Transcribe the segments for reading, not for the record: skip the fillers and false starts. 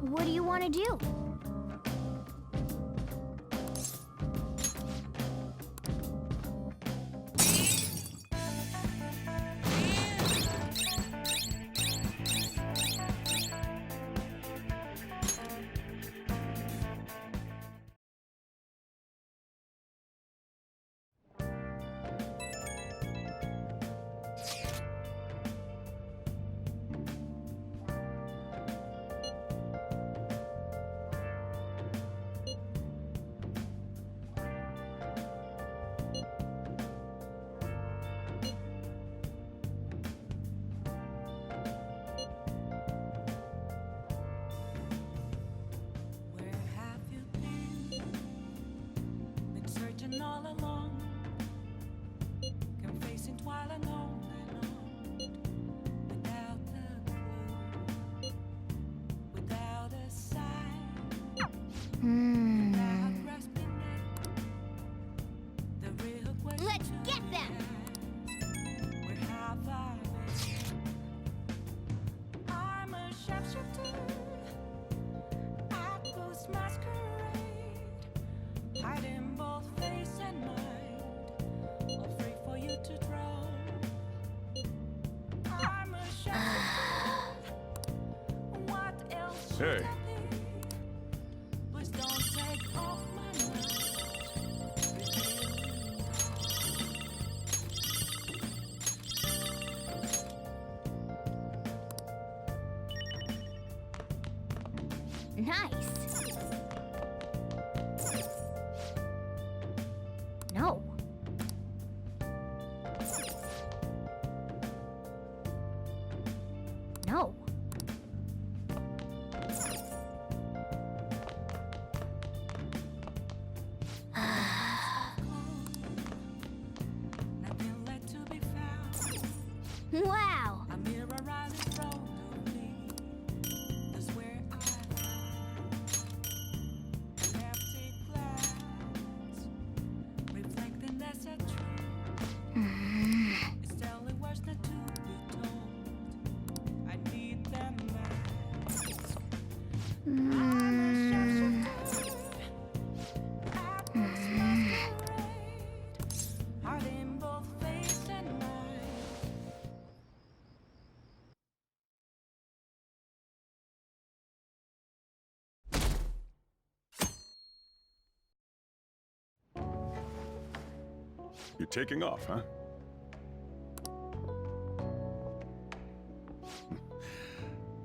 What do you want to do? Where have you been? Been searching all along, confessing while alone without a clue, without a sign, without grasping at the real question. Let's get them! Where have I been? I'm a sharpshooter. I ghost masquerade, hiding both face and mind, afraid for you to draw. I'm a sharpshooter. What else should Hey. I be? Please don't take off my mind. Nice. No. No. Nothing left to be found. Wow. A mirror right in front of me. That's where I find an empty glass, reflecting that's a truth. It's telling words not to be told. I need them masks. I'm a sharpshooter. I post masquerade, hiding both face and mind. You're taking off, huh?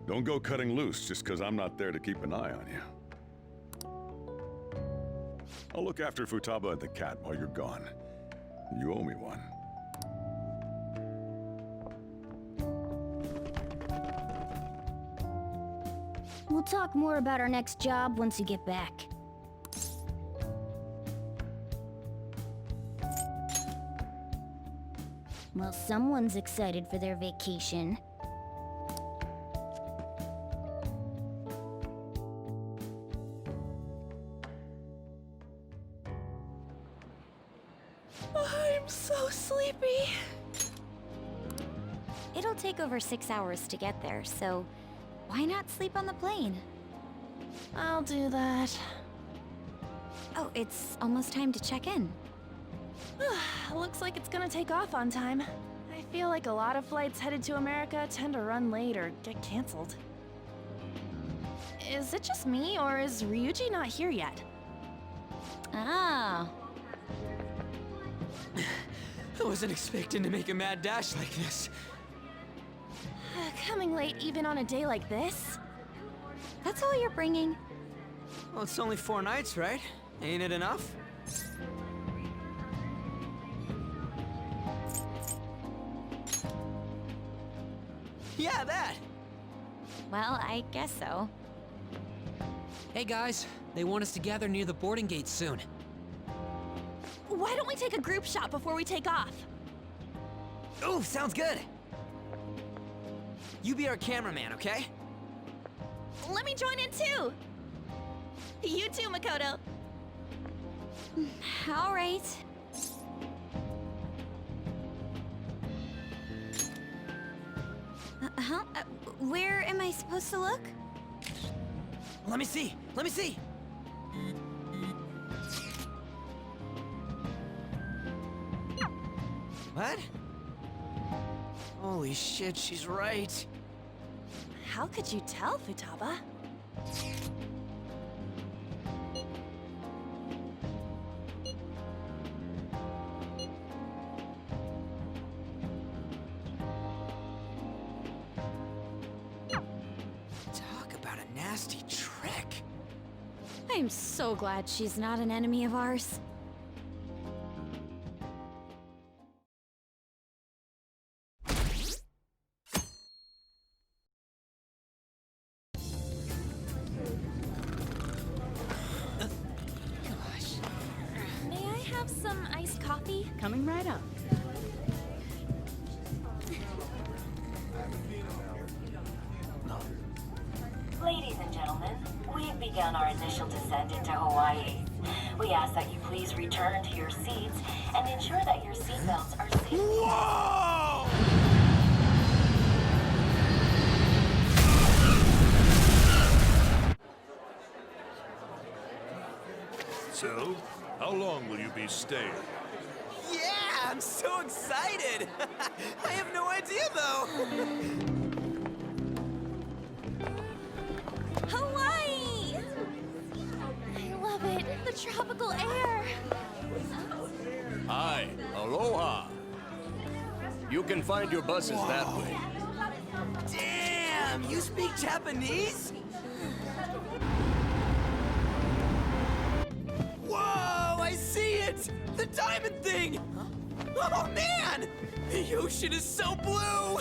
Don't go cutting loose just because I'm not there to keep an eye on you. I'll look after Futaba and the cat while you're gone. You owe me one. We'll talk more about our next job once you get back. Well, someone's excited for their vacation. I'm so sleepy. It'll take over 6 hours to get there, so why not sleep on the plane? I'll do that. Oh, it's almost time to check in. Looks like it's gonna take off on time. I feel like a lot of flights headed to America tend to run late or get canceled. Is it just me, or is Ryuji not here yet? Ah, I wasn't expecting to make a mad dash like this. Coming late even on a day like this? that's all you're bringing. Well, it's only 4 nights, right? Ain't it enough? Yeah, that! Well, I guess so. Hey guys, they want us to gather near the boarding gate soon. Why don't we take a group shot before we take off? Oh, sounds good! You be our cameraman, okay? Let me join in too! You too, Makoto. All right. Where am I supposed to look? Let me see. Let me see. What? Holy shit, she's right. How could you tell, Futaba? Talk about a nasty trick. I'm so glad she's not an enemy of ours. Gosh. May I have some iced coffee? Coming right up. Ladies and gentlemen, we've begun our initial descent into Hawaii. We ask that you please return to your seats and ensure that your seatbelts are safe. Whoa! So, how long will you be staying? Yeah, I'm so excited. I have no idea though. Hawaii! I love it. The tropical air. Hi, aloha. You can find your buses that way. Damn, you speak Japanese? Whoa, I see it! The diamond thing! Oh man! The ocean is so blue!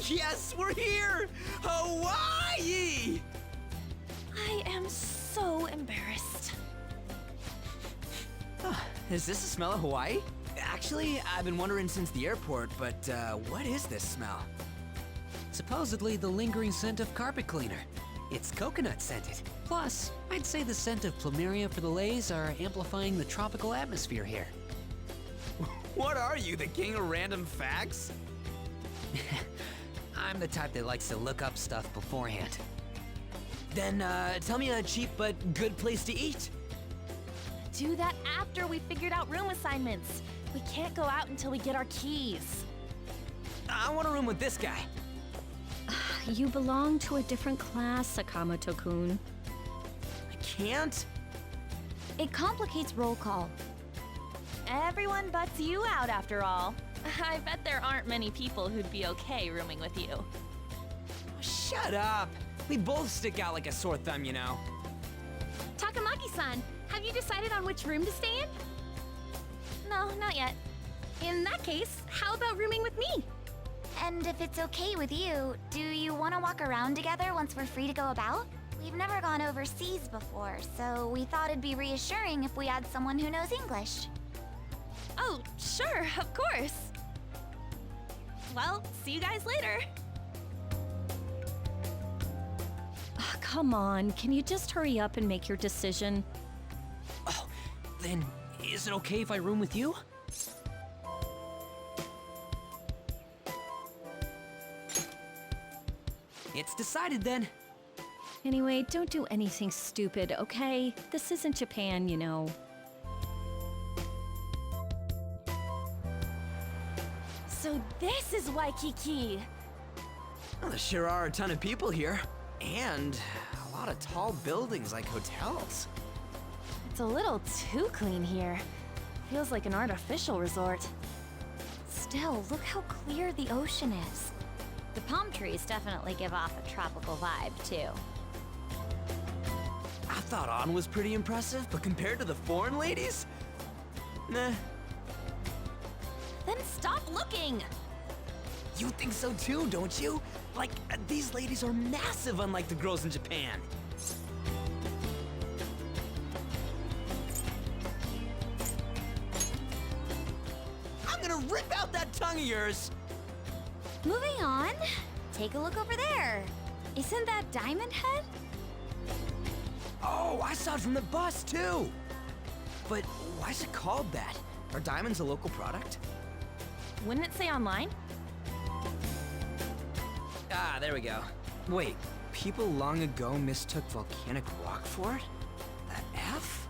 Yes, we're here! Hawaii! I am so embarrassed. Is this the smell of Hawaii? Actually, I've been wondering since the airport, but what is this smell? Supposedly the lingering scent of carpet cleaner. It's coconut scented. Plus, I'd say the scent of plumeria for the leis are amplifying the tropical atmosphere here. What are you, the king of random facts? I'm the type that likes to look up stuff beforehand. Then tell me a cheap but good place to eat. Do that after we figured out room assignments. We can't go out until we get our keys. I want a room with this guy. You belong to a different class, Sakamoto-kun. I can't? It complicates roll call. Everyone butts you out after all. I bet there aren't many people who'd be okay rooming with you. Shut up. We both stick out like a sore thumb, you know. Takamaki-san, have you decided on which room to stay in? No, not yet. In that case, how about rooming with me? And if it's okay with you, do you want to walk around together once we're free to go about? We've never gone overseas before, so we thought it'd be reassuring if we had someone who knows English. Oh, sure, of course. Well, see you guys later. Come on, can you just hurry up and make your decision? Oh, then is it okay if I room with you? It's decided then. Anyway, don't do anything stupid, okay? This isn't Japan, you know. So this is Waikiki. Well, there sure are a ton of people here. And a lot of tall buildings like hotels. It's a little too clean here. Feels like an artificial resort. Still, look how clear the ocean is. The palm trees definitely give off a tropical vibe, too. I thought Ann was pretty impressive, but compared to the foreign ladies? Nah. Then stop looking! You think so too, don't you? Like, these ladies are massive unlike the girls in Japan. rip out that tongue of yours! Moving on. Take a look over there. Isn't that Diamond Head? Oh, I saw it from the bus, too! But why is it called that? Are diamonds a local product? Wouldn't it say online? Ah, there we go. Wait, people long ago mistook volcanic rock for it? That F?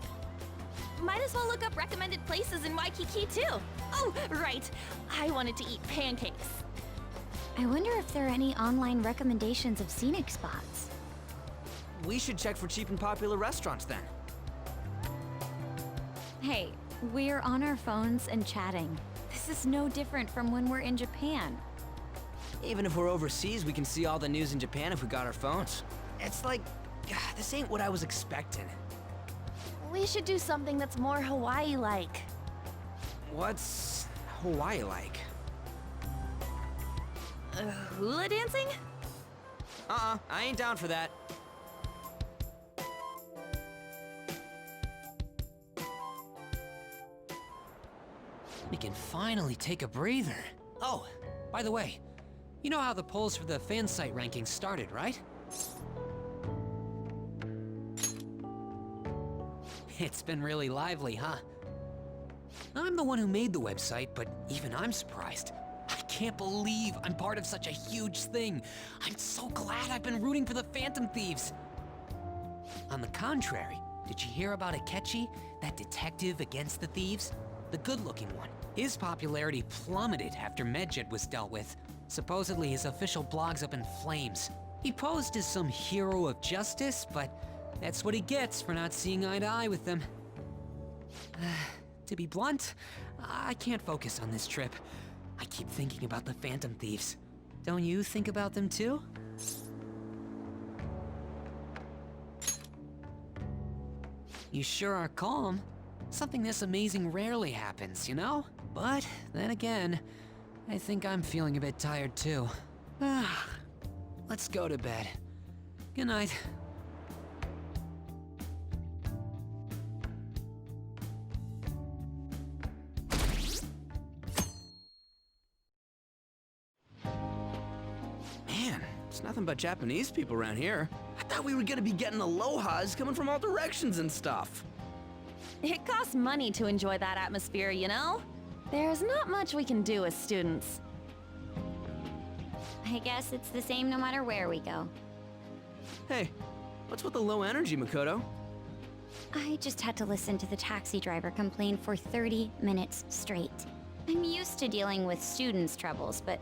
Might as well look up recommended places in Waikiki too. Oh, right. I wanted to eat pancakes. I wonder if there are any online recommendations of scenic spots. We should check for cheap and popular restaurants then. Hey, we're on our phones and chatting. This is no different from when we're in Japan. Even if we're overseas, we can see all the news in Japan if we got our phones. It's like, this ain't what I was expecting. We should do something that's more Hawaii-like. What's Hawaii like? Hula dancing? I ain't down for that. We can finally take a breather. Oh, by the way, you know how the polls for the fan site rankings started, right? It's been really lively, huh? I'm the one who made the website, but even I'm surprised. I can't believe I'm part of such a huge thing. I'm so glad I've been rooting for the Phantom Thieves. On the contrary, did you hear about Akechi, that detective against the thieves? The good-looking one. His popularity plummeted after Medjed was dealt with. Supposedly his official blog's up in flames. He posed as some hero of justice, but that's what he gets for not seeing eye to eye with them. To be blunt, I can't focus on this trip. I keep thinking about the Phantom Thieves. Don't you think about them too? You sure are calm. Something this amazing rarely happens, you know? But then again, I think I'm feeling a bit tired too. Let's go to bed. Good night. Man, it's nothing but Japanese people around here. I thought we were gonna be getting alohas coming from all directions and stuff. It costs money to enjoy that atmosphere, you know? There's not much we can do as students. I guess it's the same no matter where we go. Hey, what's with the low energy, Makoto? I just had to listen to the taxi driver complain for 30 minutes straight. I'm used to dealing with students' troubles, but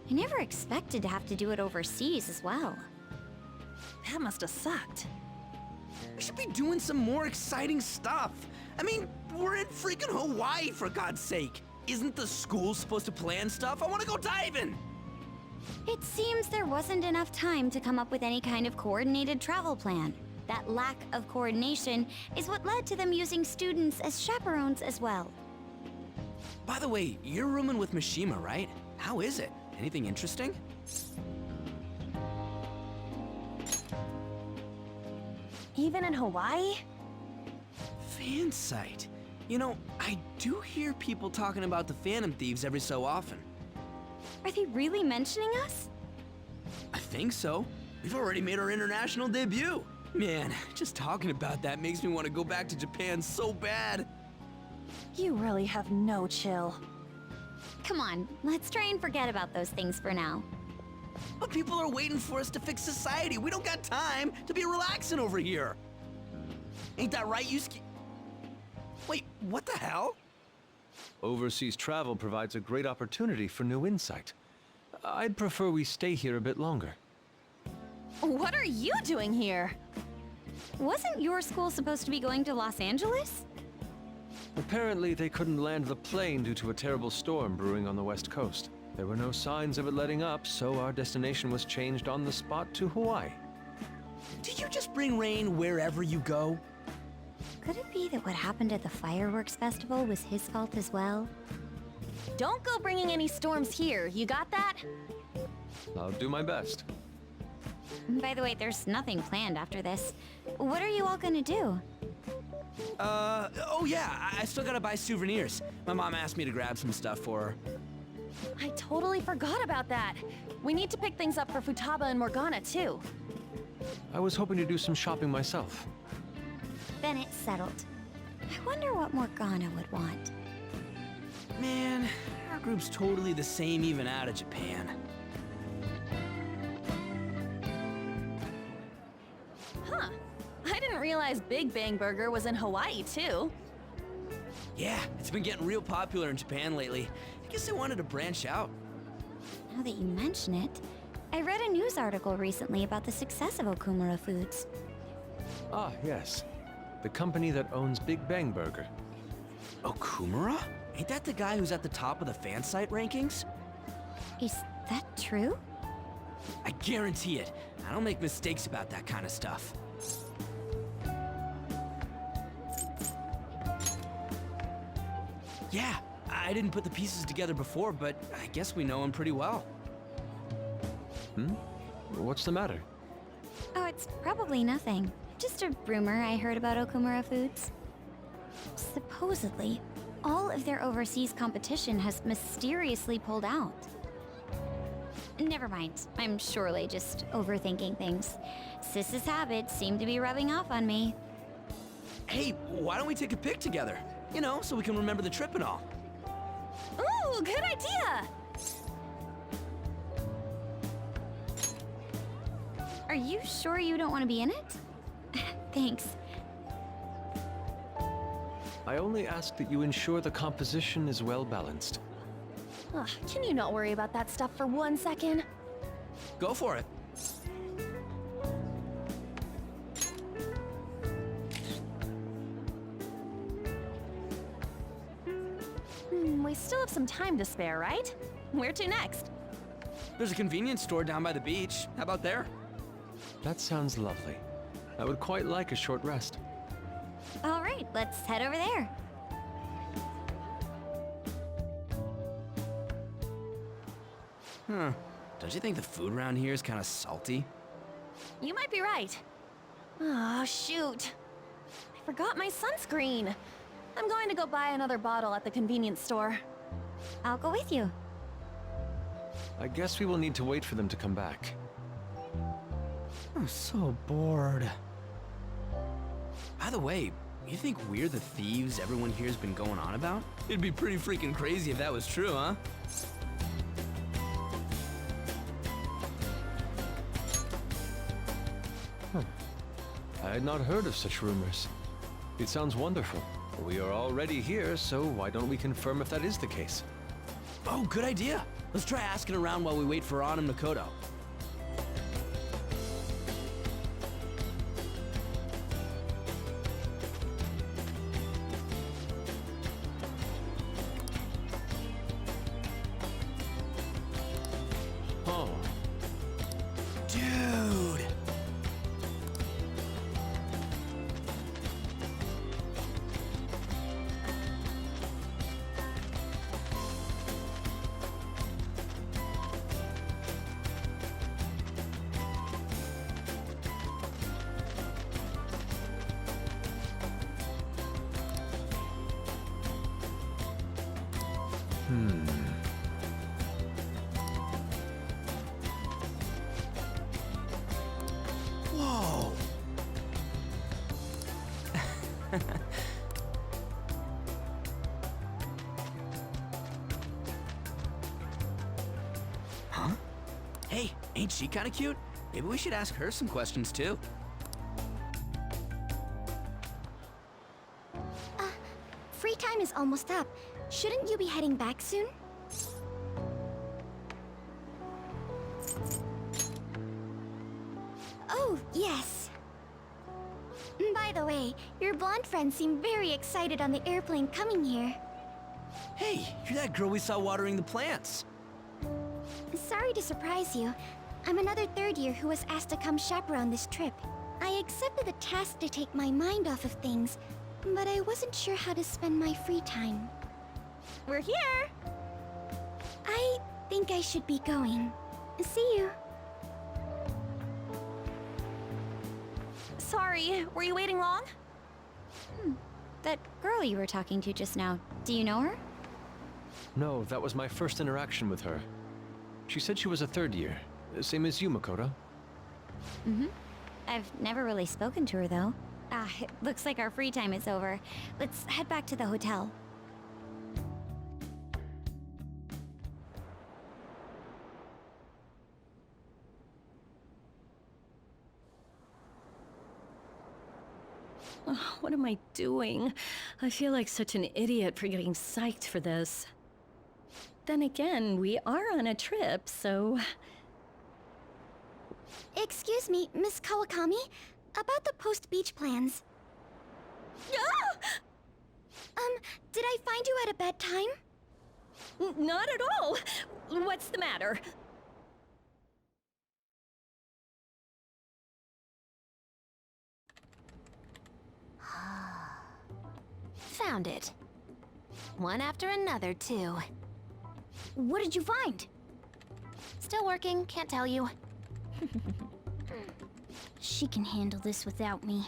I never expected to have to do it overseas as well. That must have sucked. We should be doing some more exciting stuff. I mean, we're in freaking Hawaii, for God's sake. Isn't the school supposed to plan stuff? I want to go diving! It seems there wasn't enough time to come up with any kind of coordinated travel plan. That lack of coordination is what led to them using students as chaperones as well. By the way, you're rooming with Mishima, right? How is it? Anything interesting? Even in Hawaii? Fan site. You know, I do hear people talking about the Phantom Thieves every so often. Are they really mentioning us? I think so. We've already made our international debut. Man, just talking about that makes me want to go back to Japan so bad. You really have no chill. Come on, let's try and forget about those things for now. But people are waiting for us to fix society. We don't got time to be relaxing over here. Ain't that right, Yusuke? Wait, what the hell? Overseas travel provides a great opportunity for new insight. I'd prefer we stay here a bit longer. What are you doing here? Wasn't your school supposed to be going to Los Angeles? Apparently, they couldn't land the plane due to a terrible storm brewing on the west coast. There were no signs of it letting up, so our destination was changed on the spot to Hawaii. Did you just bring rain wherever you go? Could it be that what happened at the fireworks festival was his fault as well? Don't go bringing any storms here, you got that? I'll do my best. By the way, there's nothing planned after this. What are you all gonna do? Oh yeah, I still gotta buy souvenirs. My mom asked me to grab some stuff for her. I totally forgot about that. We need to pick things up for Futaba and Morgana, too. I was hoping to do some shopping myself. Then it's settled. I wonder what Morgana would want. Man, our group's totally the same even out of Japan. Huh. I didn't realize Big Bang Burger was in Hawaii, too. Yeah, it's been getting real popular in Japan lately. I guess they wanted to branch out. Now that you mention it, I read a news article recently about the success of Okumura Foods. Ah, yes. The company that owns Big Bang Burger. Okumura? Ain't that the guy who's at the top of the fan site rankings? Is that true? I guarantee it. I don't make mistakes about that kind of stuff. Yeah, I didn't put the pieces together before, but I guess we know him pretty well. What's the matter? Oh, it's probably nothing. Just a rumor I heard about Okumura Foods. Supposedly, all of their overseas competition has mysteriously pulled out. Never mind, I'm surely just overthinking things. Sis's habits seem to be rubbing off on me. Hey, why don't we take a pic together? You know, so we can remember the trip and all. Ooh, good idea! Are you sure you don't want to be in it? Thanks. I only ask that you ensure the composition is well balanced. Ugh, can you not worry about that stuff for 1 second? Go for it. We still have some time to spare, right? Where to next? There's a convenience store down by the beach. How about there? That sounds lovely. I would quite like a short rest. All right, let's head over there. Huh. Don't you think the food around here is kind of salty? You might be right. Oh, shoot. I forgot my sunscreen. I'm going to go buy another bottle at the convenience store. I'll go with you. I guess we will need to wait for them to come back. I'm so bored. By the way, you think we're the thieves everyone here's been going on about? It'd be pretty freaking crazy if that was true, huh? I had not heard of such rumors. It sounds wonderful. We are already here, so why don't we confirm if that is the case? Oh, good idea. Let's try asking around while we wait for An and Makoto. Oh, Dude! Whoa! Huh? Hey, ain't she kinda cute? Maybe we should ask her some questions too. Free time is almost up. Shouldn't you be heading back soon? Oh, yes. By the way, your blonde friends seem very excited on the airplane coming here. Hey, you're that girl we saw watering the plants. Sorry to surprise you. I'm another third year who was asked to come chaperone this trip. I accepted the task to take my mind off of things, but I wasn't sure how to spend my free time. We're here! I think I should be going. See you. Sorry, were you waiting long? That girl you were talking to just now, do you know her? No, that was my first interaction with her. She said she was a third year, same as you, Makoto. I've never really spoken to her, though. It looks like our free time is over. Let's head back to the hotel. Oh, what am I doing? I feel like such an idiot for getting psyched for this. Then again, we are on a trip, so... Excuse me, Miss Kawakami. About the post-beach plans. Did I find you at a bad time? Not at all! What's the matter? Found it. One after another, too. What did you find? Still working, can't tell you. She can handle this without me.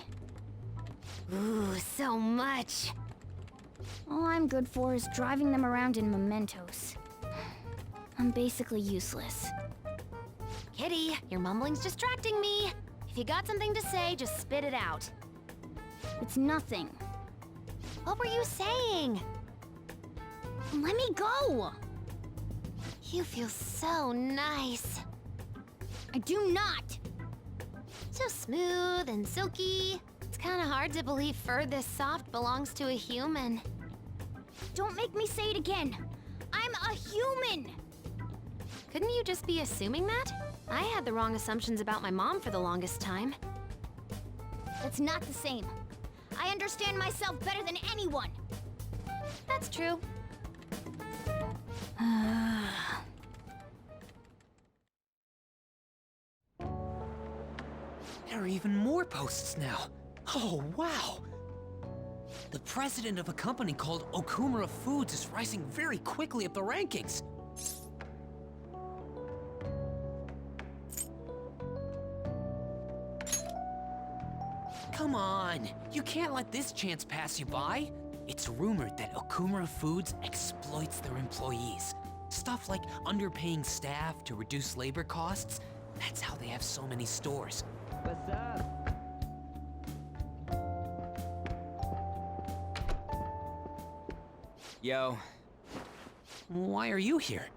Ooh, so much. All I'm good for is driving them around in mementos. I'm basically useless. Kitty, your mumbling's distracting me. If you got something to say, just spit it out. It's nothing. What were you saying? Let me go! You feel so nice. I do not! So smooth and silky. It's kind of hard to believe fur this soft belongs to a human. Don't make me say it again! I'm a human! Couldn't you just be assuming that? I had the wrong assumptions about my mom for the longest time. That's not the same. I understand myself better than anyone! That's true. There are even more posts now. Oh, wow! The president of a company called Okumura Foods is rising very quickly up the rankings. Come on, you can't let this chance pass you by. It's rumored that Okumura Foods exploits their employees. Stuff like underpaying staff to reduce labor costs. That's how they have so many stores. What's up? Yo, Why are you here?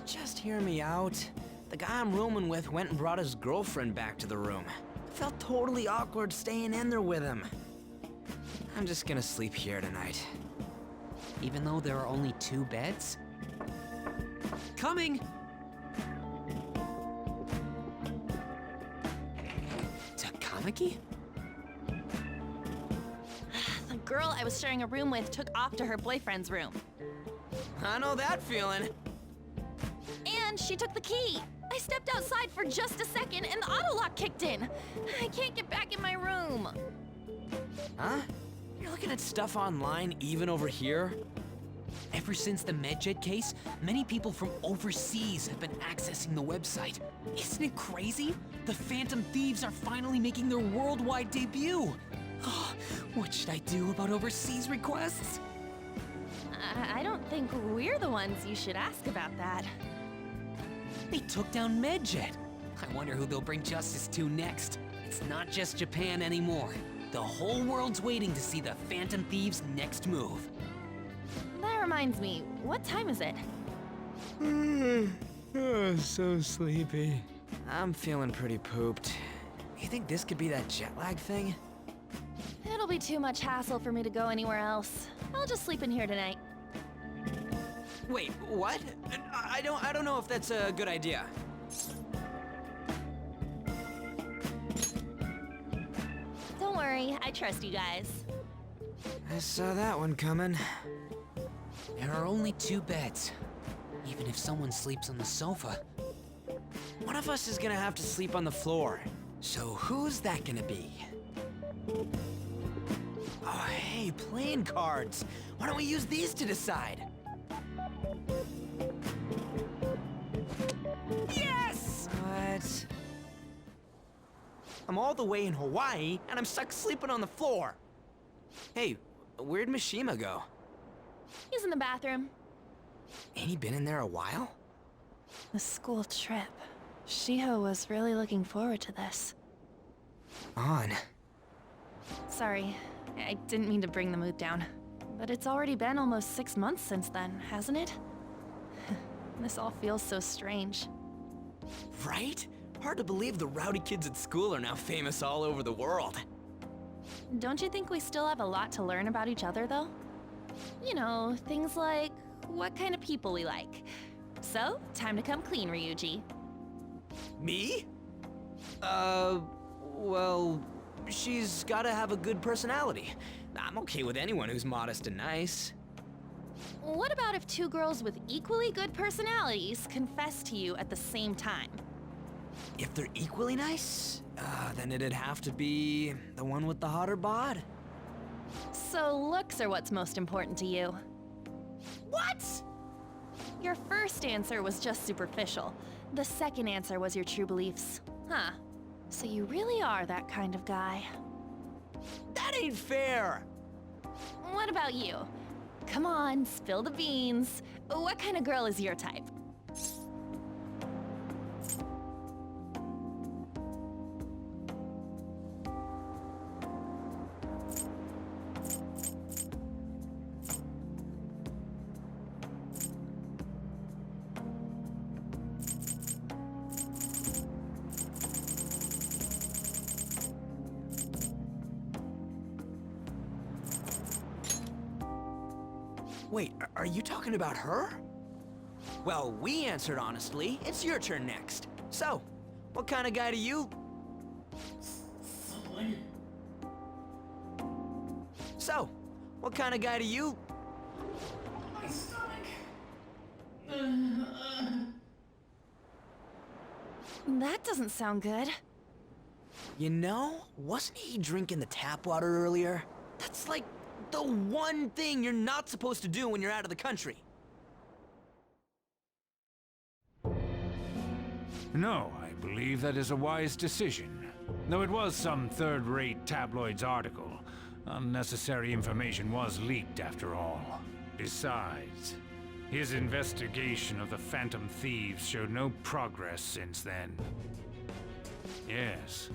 just hear me out. The guy I'm rooming with went and brought his girlfriend back to the room. It felt totally awkward staying in there with him. I'm just gonna sleep here tonight. Even though there are only 2 beds? Coming! Takamaki? The girl I was sharing a room with took off to her boyfriend's room. I know that feeling. And she took the key. I stepped outside for just a second and the auto lock kicked in. I can't get back in my room. Huh? You're looking at stuff online even over here? Ever since the MedJet case, many people from overseas have been accessing the website. Isn't it crazy? The Phantom Thieves are finally making their worldwide debut. What should I do about overseas requests? I don't think we're the ones you should ask about that. They took down MedJet. I wonder who they'll bring justice to next. It's not just Japan anymore. The whole world's waiting to see the Phantom Thieves' next move. That reminds me, what time is it? Oh, so sleepy. I'm feeling pretty pooped. You think this could be that jet lag thing? It'll be too much hassle for me to go anywhere else. I'll just sleep in here tonight. Wait, what? I don't know if that's a good idea. Don't worry, I trust you guys. I saw that one coming. There are only 2 beds. Even if someone sleeps on the sofa. One of us is gonna have to sleep on the floor. So who's that gonna be? Oh, hey, playing cards. Why don't we use these to decide? Yes! What? I'm all the way in Hawaii, and I'm stuck sleeping on the floor. Hey, where'd Mishima go? He's in the bathroom. Ain't he been in there a while? The school trip. Shiho was really looking forward to this. On. Sorry, I didn't mean to bring the mood down. But it's already been almost 6 months since then, hasn't it? This all feels so strange. Right? Hard to believe the rowdy kids at school are now famous all over the world. Don't you think we still have a lot to learn about each other, though? You know, things like what kind of people we like. So, time to come clean, Ryuji. Me? Well, she's gotta have a good personality. I'm okay with anyone who's modest and nice. What about if two girls with equally good personalities confess to you at the same time? If they're equally nice, then it'd have to be the one with the hotter bod. So looks are what's most important to you. What? Your first answer was just superficial. The second answer was your true beliefs. Huh. So you really are that kind of guy. That ain't fair! What about you? Come on, spill the beans. What kind of girl is your type? Wait, are you talking about her? Well, we answered honestly. It's your turn next. So, what kind of guy do you... So, what kind of guy do you... My stomach. That doesn't sound good. You know, wasn't he drinking the tap water earlier? That's like the one thing you're not supposed to do when you're out of the country. No, I believe that is a wise decision. Though it was some third-rate tabloid's article, unnecessary information was leaked after all. Besides, his investigation of the Phantom Thieves showed no progress since then. Yes,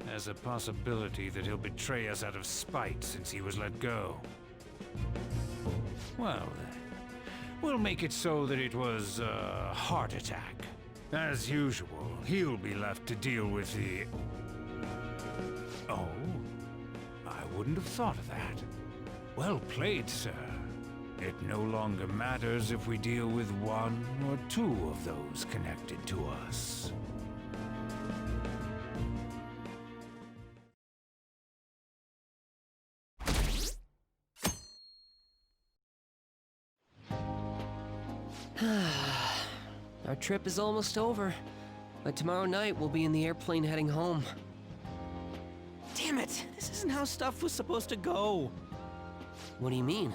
there's a possibility that he'll betray us out of spite since he was let go. Well then, we'll make it so that it was a heart attack. As usual, he'll be left to deal with the... Oh, I wouldn't have thought of that. Well played, sir. It no longer matters if we deal with one or two of those connected to us. Our trip is almost over, but tomorrow night we'll be in the airplane heading home. Damn it! This isn't how stuff was supposed to go. What do you mean?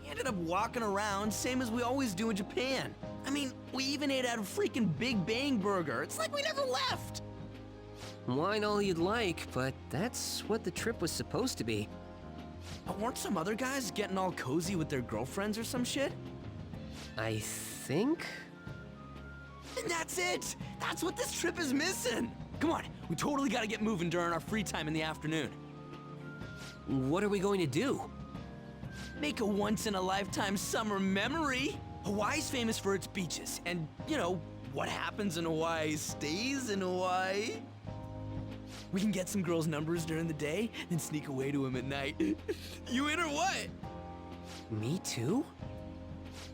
We ended up walking around, same as we always do in Japan. I mean, we even ate at a freaking Big Bang Burger. It's like we never left! Wine all you'd like, but that's what the trip was supposed to be. Weren't some other guys getting all cozy with their girlfriends or some shit? I think? And that's it! That's what this trip is missing! Come on, we totally gotta get moving during our free time in the afternoon. What are we going to do? Make a once-in-a-lifetime summer memory! Hawaii's famous for its beaches, and, you know, what happens in Hawaii stays in Hawaii. We can get some girls' numbers during the day, then sneak away to them at night. You in or what? Me too?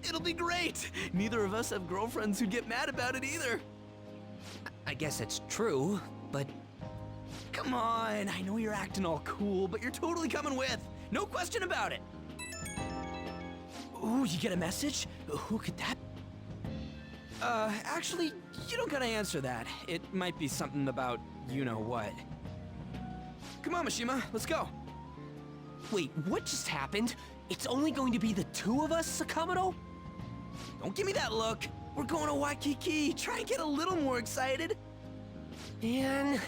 It'll be great! Neither of us have girlfriends who'd get mad about it either. I guess it's true, but... Come on, I know you're acting all cool, but you're totally coming with. No question about it. Ooh, you get a message? Who could that... Actually, you don't gotta answer that. It might be something about you-know-what. Come on, Mishima, let's go. Wait, what just happened? It's only going to be the two of us, Sakamoto? Don't give me that look. We're going to Waikiki. Try and get a little more excited. Man,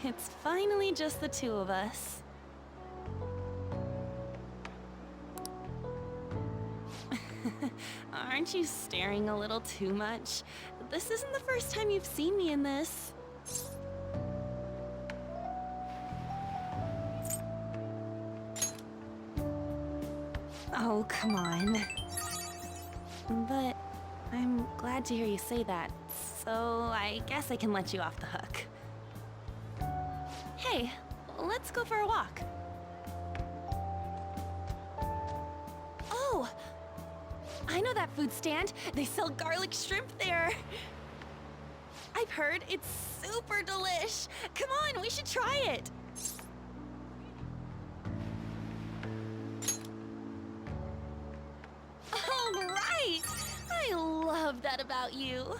It's finally just the two of us. Aren't you staring a little too much? This isn't the first time you've seen me in this. Oh, come on. But I'm glad to hear you say that, so I guess I can let you off the hook. Hey, let's go for a walk. Oh! I know that food stand. They sell garlic shrimp there. I've heard it's super delish. Come on, we should try it. All right! I love that about you.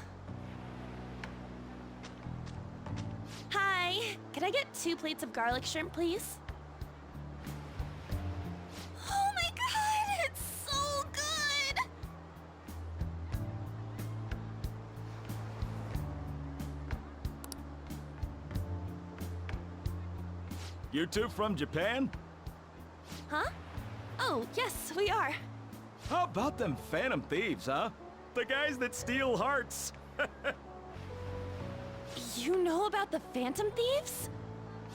Hi, could I get 2 plates of garlic shrimp, please? Oh my god, it's so good! You two from Japan? Huh? Oh, yes, we are. How about them Phantom Thieves, huh? The guys that steal hearts. You know about the Phantom Thieves?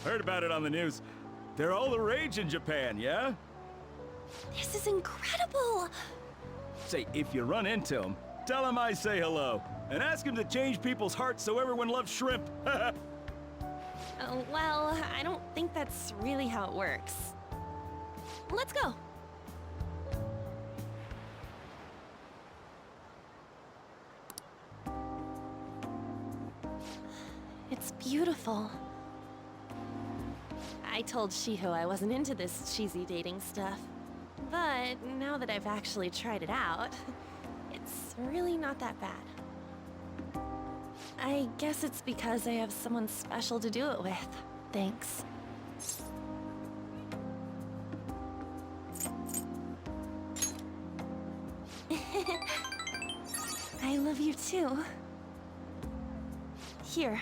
Heard about it on the news. They're all the rage in Japan, yeah? This is incredible! Say, if you run into them, tell them I say hello. And ask them to change people's hearts so everyone loves shrimp. Well, I don't think that's really how it works. Let's go. It's beautiful. I told Shiho I wasn't into this cheesy dating stuff. But now that I've actually tried it out, it's really not that bad. I guess it's because I have someone special to do it with. Thanks. I love you too. Here,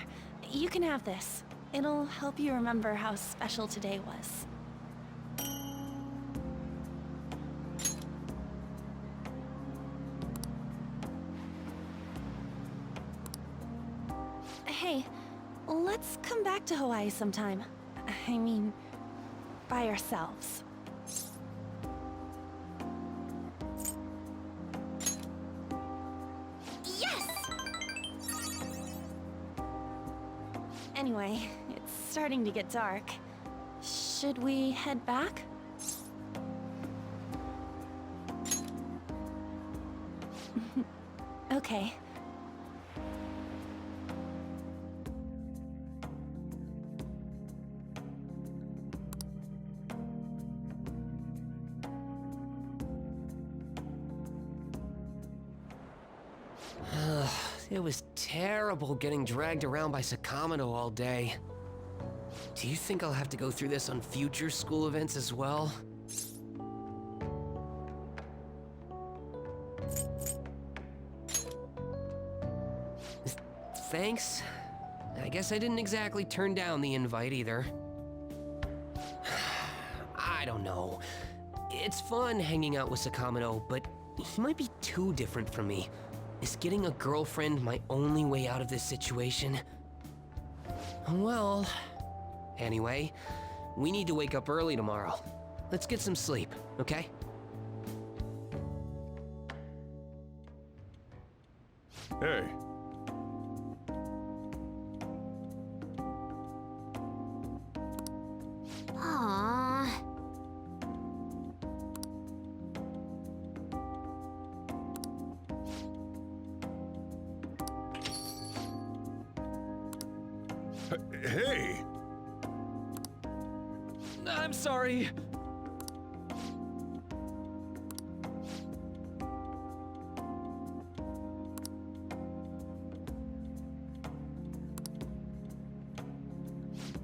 you can have this. It'll help you remember how special today was. Hey, let's come back to Hawaii sometime. I mean, by ourselves. Yes! Anyway, it's starting to get dark. Should we head back? Okay. It was terrible getting dragged around by Sakamoto all day. Do you think I'll have to go through this on future school events as well? Thanks. I guess I didn't exactly turn down the invite either. I don't know. It's fun hanging out with Sakamoto, but he might be too different from me. Is getting a girlfriend my only way out of this situation? Well, anyway, we need to wake up early tomorrow. Let's get some sleep, okay? Hey. Aww. Hey! I'm sorry.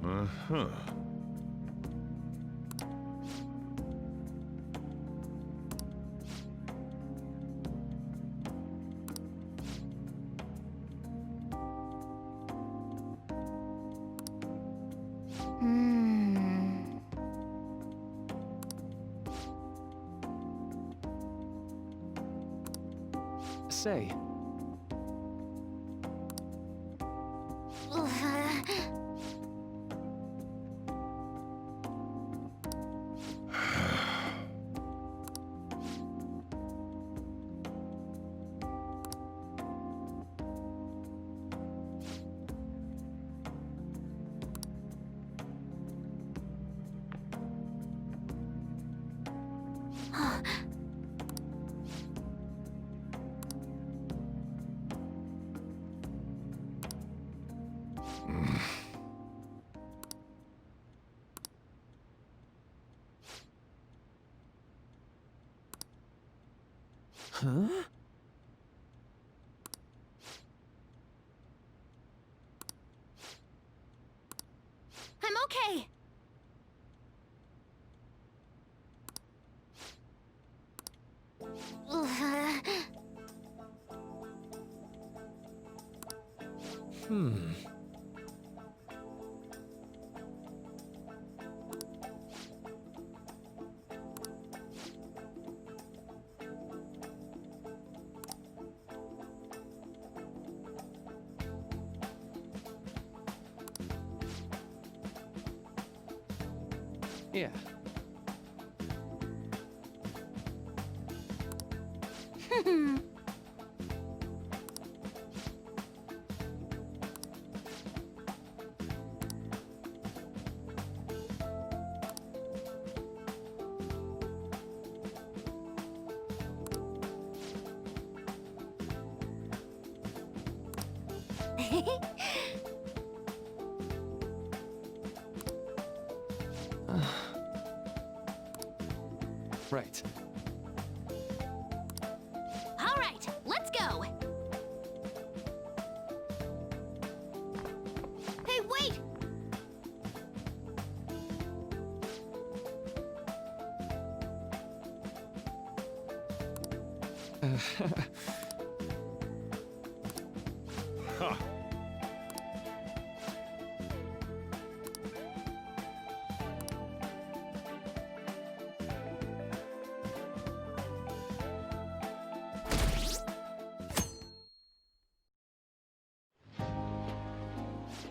Uh-huh. say. Huh? I'm okay. Hmm. Yeah. Right. All right, let's go. Hey, wait! Ha!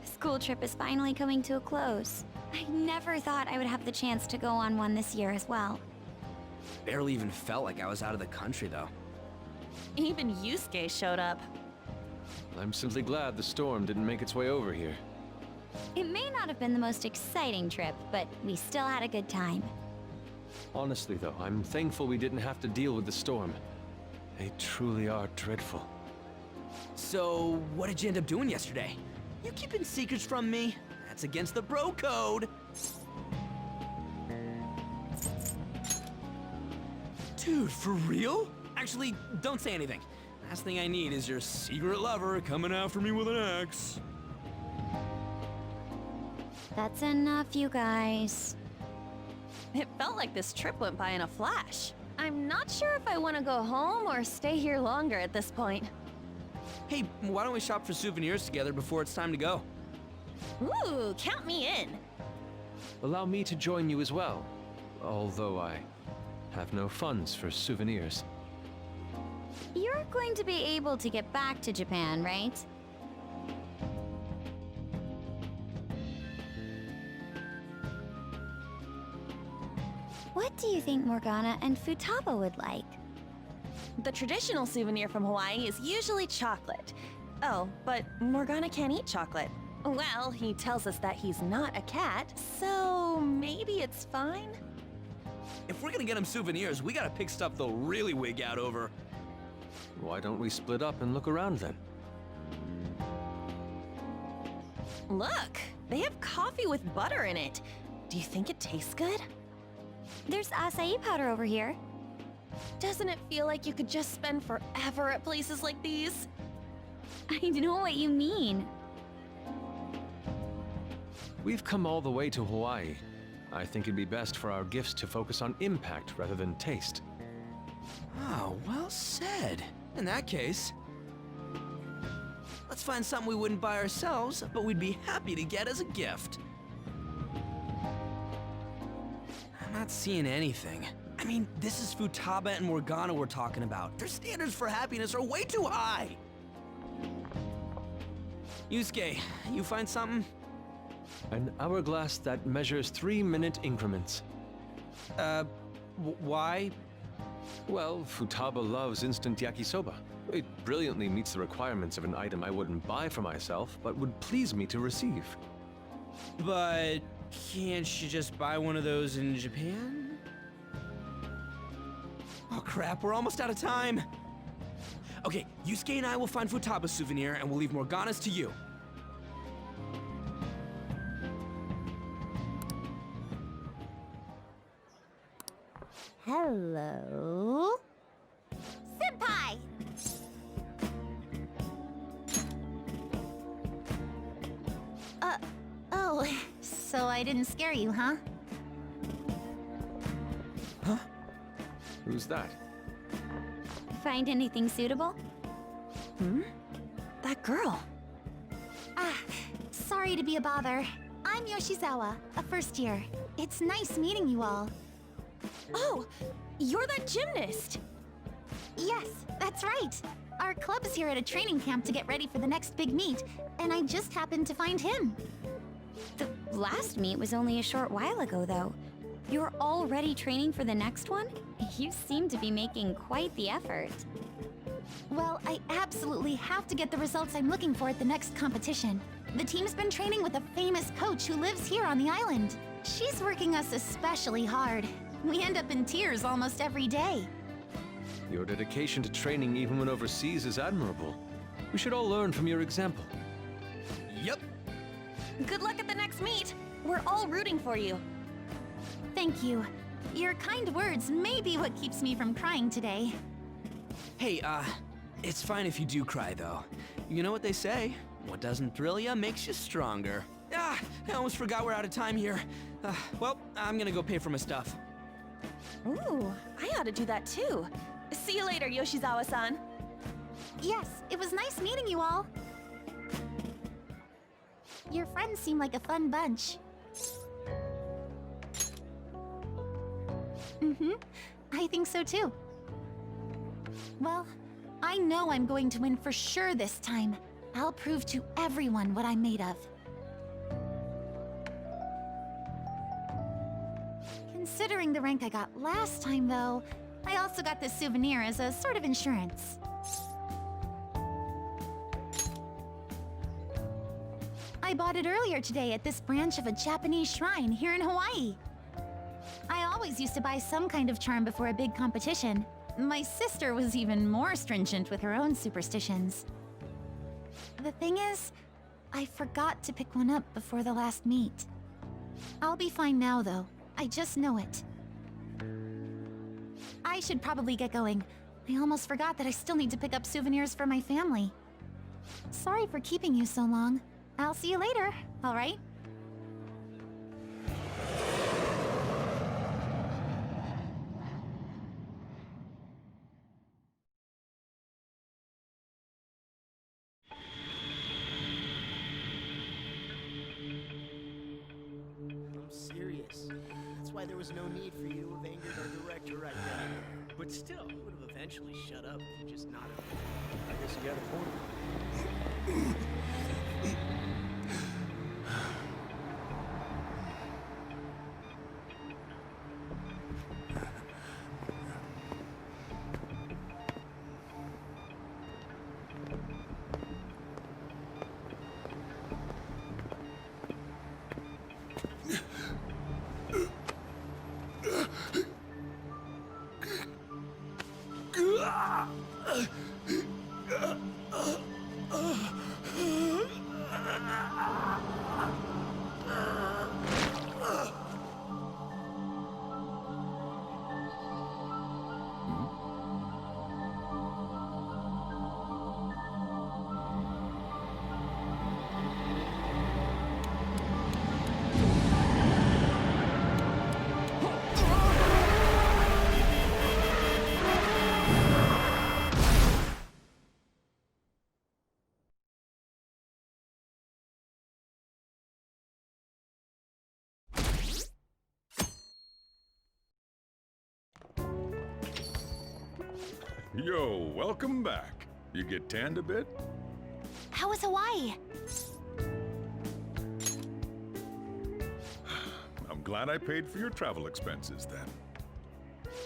School trip is finally coming to a close. I never thought I would have the chance to go on one this year as well. Barely even felt like I was out of the country, though. Even Yusuke showed up. I'm simply glad the storm didn't make its way over here. It may not have been the most exciting trip, but we still had a good time. Honestly, though, I'm thankful we didn't have to deal with the storm. They truly are dreadful. So, what did you end up doing yesterday? You keeping secrets from me? That's against the bro code. Dude, for real? Actually, don't say anything. Last thing I need is your secret lover coming after me with an axe. That's enough, you guys. It felt like this trip went by in a flash. I'm not sure if I want to go home or stay here longer at this point. Hey, why don't we shop for souvenirs together before it's time to go? Ooh, count me in. Allow me to join you as well, although I have no funds for souvenirs. You're going to be able to get back to Japan, right? What do you think Morgana and Futaba would like? The traditional souvenir from Hawaii is usually chocolate. Oh, but Morgana can't eat chocolate. Well, he tells us that he's not a cat, so maybe it's fine? If we're gonna get him souvenirs, we gotta pick stuff they'll really wig out over. Why don't we split up and look around then? Look, they have coffee with butter in it. Do you think it tastes good? There's acai powder over here. Doesn't it feel like you could just spend forever at places like these? I know what you mean. We've come all the way to Hawaii. I think it'd be best for our gifts to focus on impact rather than taste. Oh, well said. In that case, let's find something we wouldn't buy ourselves, but we'd be happy to get as a gift. I'm not seeing anything. I mean, this is Futaba and Morgana we're talking about. Their standards for happiness are way too high. Yusuke, you find something? An hourglass that measures 3-minute increments. Why? Well, Futaba loves instant yakisoba. It brilliantly meets the requirements of an item I wouldn't buy for myself, but would please me to receive. But can't you just buy one of those in Japan? Oh crap, we're almost out of time. Okay, Yusuke and I will find Futaba's souvenir and we'll leave Morgana's to you. Hello? Senpai! Oh, so I didn't scare you, huh? Huh? Who's that? Find anything suitable? That girl. Sorry to be a bother. I'm Yoshizawa, a first year. It's nice meeting you all. Oh, you're that gymnast! Yes, that's right. Our club's here at a training camp to get ready for the next big meet, and I just happened to find him. The last meet was only a short while ago, though. You're already training for the next one? You seem to be making quite the effort. Well, I absolutely have to get the results I'm looking for at the next competition. The team's been training with a famous coach who lives here on the island. She's working us especially hard. We end up in tears almost every day. Your dedication to training even when overseas is admirable. We should all learn from your example. Yep. Good luck at the next meet! We're all rooting for you. Thank you. Your kind words may be what keeps me from crying today. Hey, it's fine if you do cry, though. You know what they say? What doesn't thrill ya makes you stronger. I almost forgot we're out of time here. Well, I'm gonna go pay for my stuff. Ooh, I ought to do that too. See you later, Yoshizawa-san. Yes, it was nice meeting you all. Your friends seem like a fun bunch. I think so too. Well, I know I'm going to win for sure this time. I'll prove to everyone what I'm made of. Considering the rank I got last time, though, I also got this souvenir as a sort of insurance. I bought it earlier today at this branch of a Japanese shrine here in Hawaii. I always used to buy some kind of charm before a big competition. My sister was even more stringent with her own superstitions. The thing is, I forgot to pick one up before the last meet. I'll be fine now, though. I just know it. I should probably get going. I almost forgot that I still need to pick up souvenirs for my family. Sorry for keeping you so long. I'll see you later, all right? I'm serious. That's why there was no need for you to have angered our director right there. But still, he would have eventually shut up if you just nodded. I guess you got a point. Yo, welcome back. You get tanned a bit? How was Hawaii? I'm glad I paid for your travel expenses then.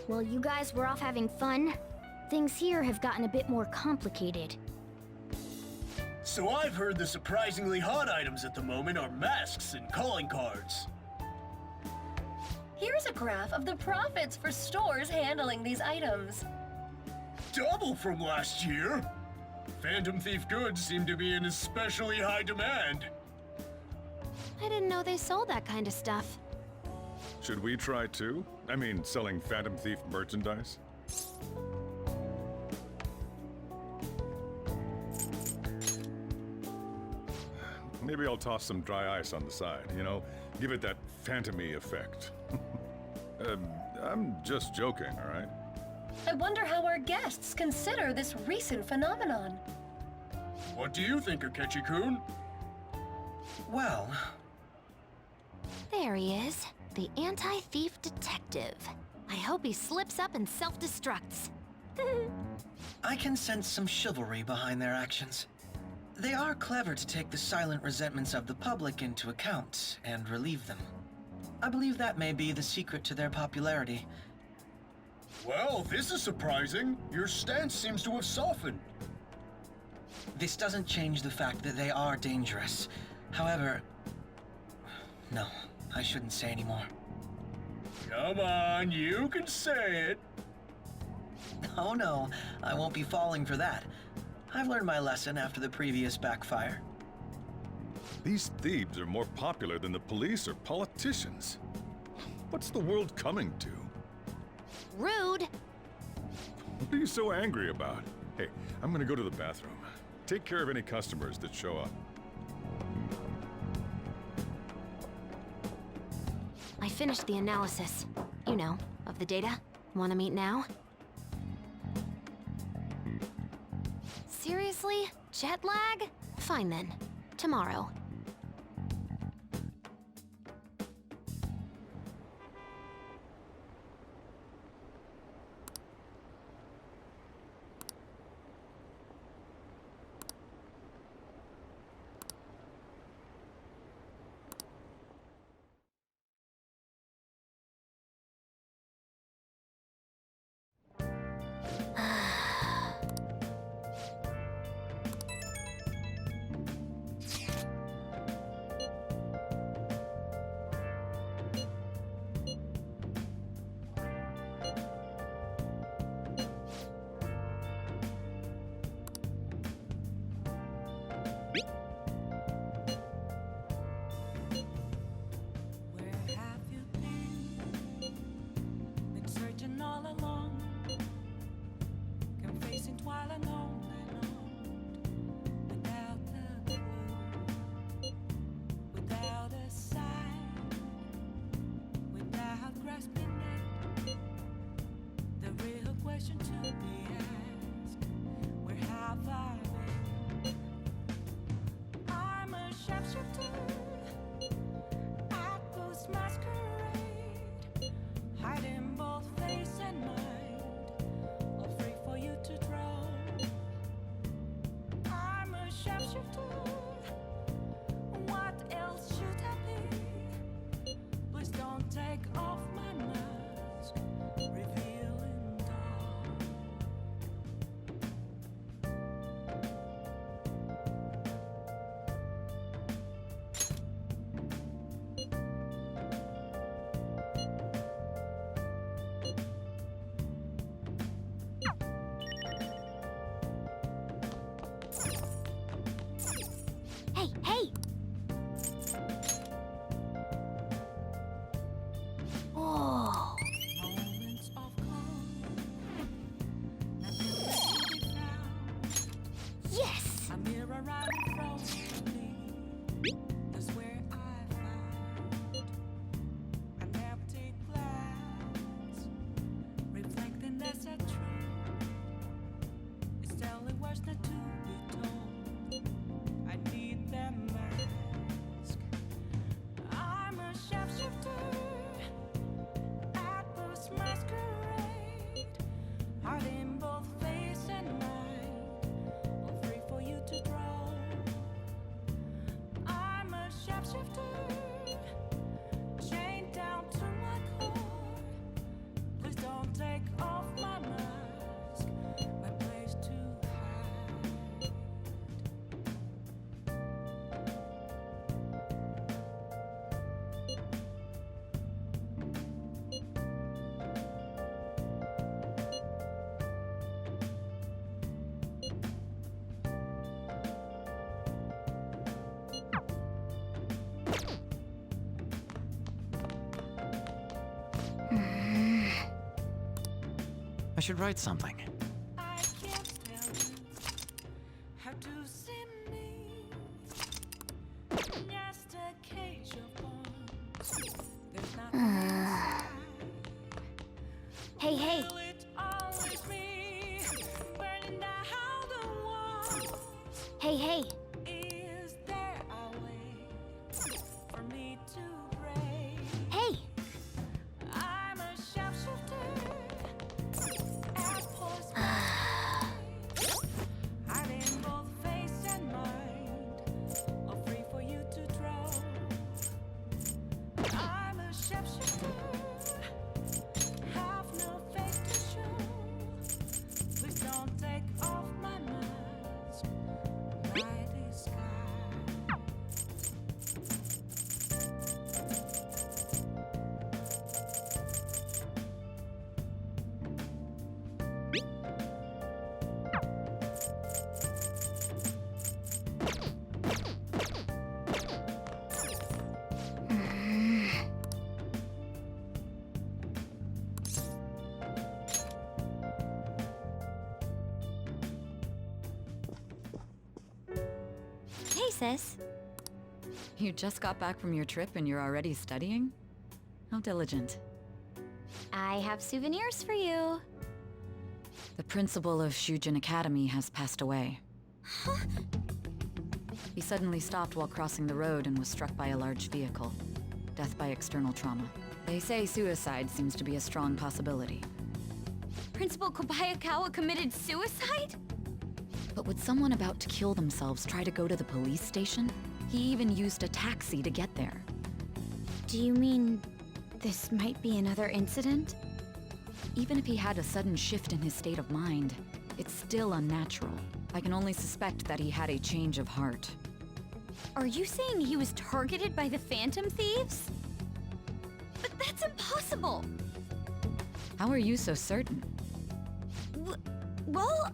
Well, you guys were off having fun. Things here have gotten a bit more complicated. So I've heard the surprisingly hot items at the moment are masks and calling cards. Here's a graph of the profits for stores handling these items. Double from last year. Phantom Thief goods seem to be in especially high demand. I didn't know they sold that kind of stuff. Should we try too? I mean, selling Phantom Thief merchandise? Maybe I'll toss some dry ice on the side, you know? Give it that phantom-y effect. I'm just joking, all right? I wonder how our guests consider this recent phenomenon. What do you think, Akechi-kun? Well, There he is, the anti-thief detective. I hope he slips up and self-destructs. I can sense some chivalry behind their actions. They are clever to take the silent resentments of the public into account and relieve them. I believe that may be the secret to their popularity. Well, this is surprising. Your stance seems to have softened. This doesn't change the fact that they are dangerous. However, no, I shouldn't say anymore. Come on, you can say it. Oh no, I won't be falling for that. I've learned my lesson after the previous backfire. These thieves are more popular than the police or politicians. What's the world coming to? Rude. What are you so angry about? Hey, I'm gonna go to the bathroom. Take care of any customers that show up. I finished the analysis. You know, of the data. Wanna meet now? Seriously? Jet lag? Fine then. Tomorrow. Where have you been? Been searching all along, confessing while alone without a clue, without a sign, without grasping it. The real question to be asked: where have I been? I'm a sharpshooter. Atlas masquerade, hiding both face and mind, all free for you to draw. should write something. I can't tell you how to see me. Just a cage of bones. There's nothing inside. Hey, hey. Will it always be burning down the walls? Hey, hey. Is there a way for me to break? Hey. I'm a sharpshooter at force. Hiding both face and mind, all free for you to draw. I'm a sharpshooter, have no face to show. Please don't take off my mask, my disguise. Hey, sis. You just got back from your trip and you're already studying? How diligent. I have souvenirs for you. The principal of Shujin Academy has passed away. He suddenly stopped while crossing the road and was struck by a large vehicle. Death by external trauma. They say suicide seems to be a strong possibility. Principal Kobayakawa committed suicide? But would someone about to kill themselves try to go to the police station? He even used a taxi to get there. Do you mean this might be another incident? Even if he had a sudden shift in his state of mind, it's still unnatural. I can only suspect that he had a change of heart. Are you saying he was targeted by the Phantom Thieves? But that's impossible! How are you so certain? Well,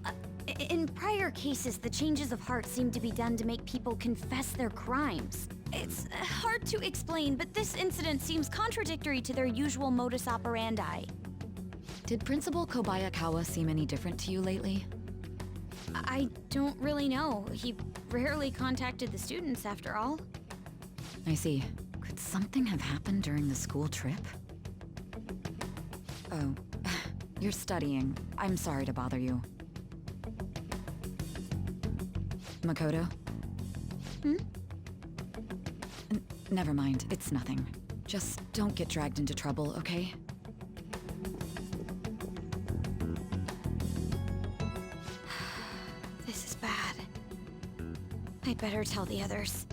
in prior cases, the changes of heart seem to be done to make people confess their crimes. It's hard to explain, but this incident seems contradictory to their usual modus operandi. Did Principal Kobayakawa seem any different to you lately? I don't really know. He rarely contacted the students, after all. I see. Could something have happened during the school trip? Oh, you're studying. I'm sorry to bother you. Makoto? Never mind, it's nothing. Just don't get dragged into trouble, okay? This is bad. I'd better tell the others.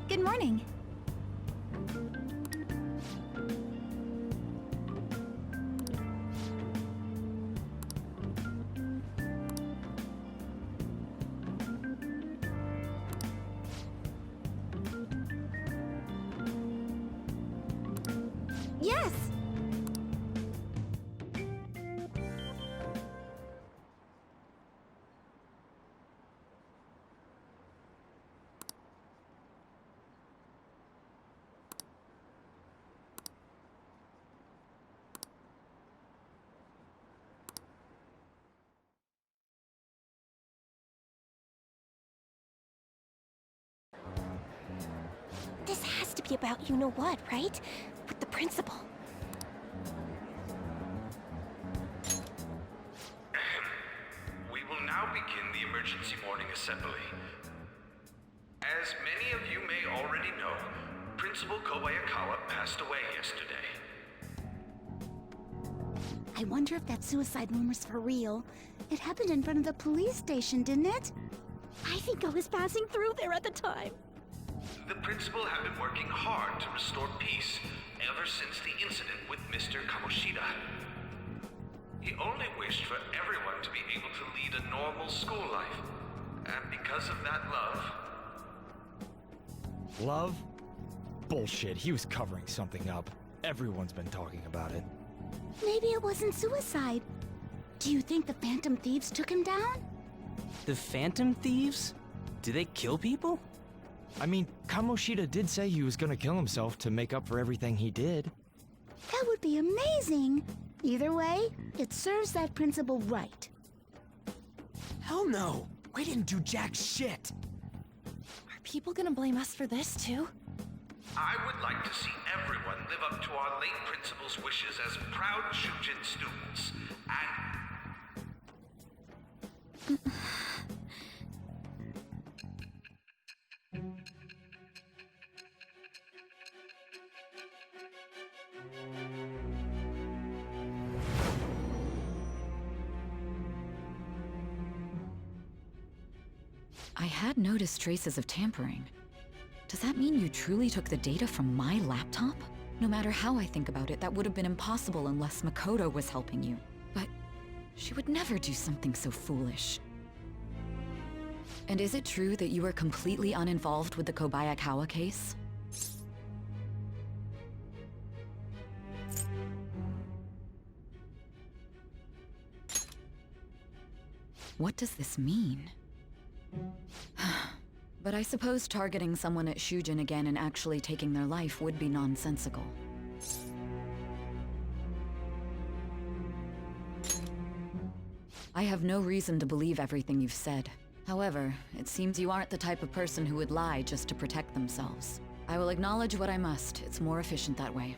Good morning. Yes! This has to be about you-know-what, right? With the principal. We will now begin the emergency morning assembly. As many of you may already know, Principal Kobayakawa passed away yesterday. I wonder if that suicide rumor's for real. It happened in front of the police station, didn't it? I think I was passing through there at the time. The principal have been working hard to restore peace ever since the incident with Mr. Kamoshida. He only wished for everyone to be able to lead a normal school life. And because of that love... Love? Bullshit, he was covering something up. Everyone's been talking about it. Maybe it wasn't suicide. Do you think the Phantom Thieves took him down? The Phantom Thieves? Do they kill people? I mean, Kamoshida did say he was gonna kill himself to make up for everything he did. That would be amazing. Either way, it serves that principal right. Hell no! We didn't do jack shit! Are people gonna blame us for this too? I would like to see everyone live up to our late principal's wishes as proud Shujin students, and... I had noticed traces of tampering. Does that mean you truly took the data from my laptop? No matter how I think about it, that would have been impossible unless Makoto was helping you. But she would never do something so foolish. And is it true that you were completely uninvolved with the Kobayakawa case? What does this mean? But I suppose targeting someone at Shujin again and actually taking their life would be nonsensical. I have no reason to believe everything you've said. However, it seems you aren't the type of person who would lie just to protect themselves. I will acknowledge what I must. It's more efficient that way.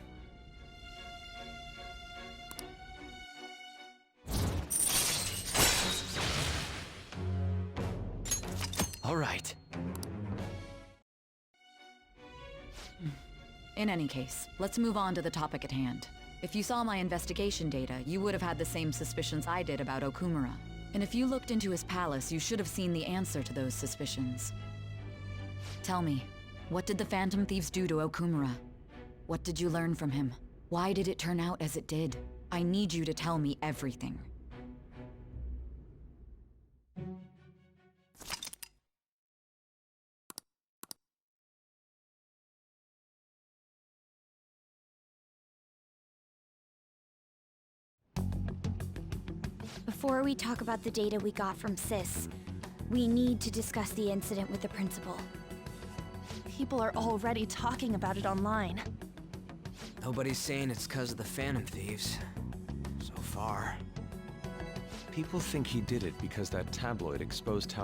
All right. In any case, let's move on to the topic at hand. If you saw my investigation data, you would have had the same suspicions I did about Okumura. And if you looked into his palace, you should have seen the answer to those suspicions. Tell me, what did the Phantom Thieves do to Okumura? What did you learn from him? Why did it turn out as it did? I need you to tell me everything. Before we talk about the data we got from Sis, we need to discuss the incident with the principal. People are already talking about it online. Nobody's saying it's because of the Phantom Thieves. So far. People think he did it because that tabloid exposed how